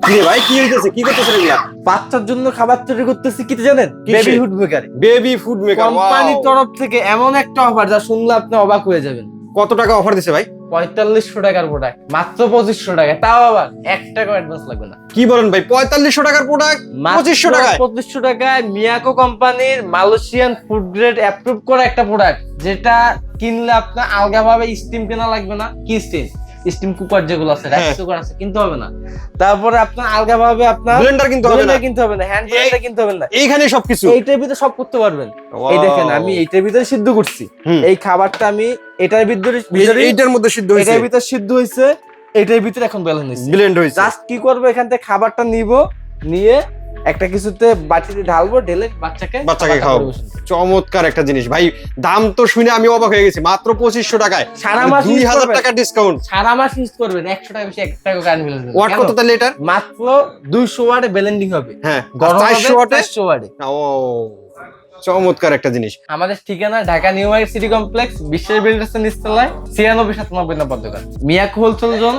কি রে ভাই, কি হইতেছে, কি করতেছেন এগুলা? বাচ্চার জন্য খাবার তৈরি করতেছি, কি জানেন? Baby food maker. Baby food maker. কোম্পানির তরফ থেকে এমন একটা অফার যা শুনলে আপনি অবাক হয়ে যাবেন। কত টাকা অফার দিছে ভাই? 4500 টাকার প্রোডাক্ট, মাত্র 2500 টাকা, তাও আবার 1 টাকা অ্যাডভান্স লাগবে না। কি বলেন ভাই, 4500 টাকার প্রোডাক্ট 2500 টাকায়? 2500 টাকায় মিয়াকো কোম্পানির মালয়েশিয়ান ফুড গ্রেড অ্যাপ্রুভ করা একটা প্রোডাক্ট, যেটা কিনলে আপনার আলগাভাবে স্টিম কেনা লাগবে না। কি স্টিম কুকার যেগুলো আছে, রাইস কুকার আছে, কিনতে হবে না। তারপরে আপনার আলগাভাবে আপনার ব্লেন্ডার কিনতে হবে না, হ্যান্ড ব্লেন্ডার কিনতে হবে না। এইখানে সবকিছু এইটার ভিতরে সব করতে পারবেন। এই দেখেন, আমি এইটার ভিতরে সিদ্ধ করছি। এই খাবারটা আমি এটার ভিতরে এইটার মধ্যে সিদ্ধ হইছে, এটার ভিতরে সিদ্ধ হইছে, এটার ভিতরে এখন ব্লেন্ড হইছে। জাস্ট কি করব, এখান থেকে খাবারটা নিয়ে একটা কিছুতে বাটিতে ঢালবো, ঢেলে বাচ্চাকে খাওয়াবো। চমৎকার একটা জিনিস ভাই। দাম তো শুনে আমি অবাক হয়ে গেছি, মাত্র 2500 টাকায়, সারা মাস 2000 টাকা ডিসকাউন্ট। সারা মাস ইউজ করবেন, 100 টাকা বেশি 1 টাকা কারেন্ট বিল আসবে। ওয়াট কত তাহলে এটার? মাত্র 200 ওয়াটে ব্লেন্ডিং হবে। হ্যাঁ, গরম 400 ওয়াটে। 400 ওয়াটে। ও, চমৎকার একটা জিনিস। আমাদের ঠিকানা Dhaka new market city complex, বিশ্বের বিল্ডার্স নিচতলায় 96 97 নম্বর দোকান, মিয়াকো হোলসেল জোন।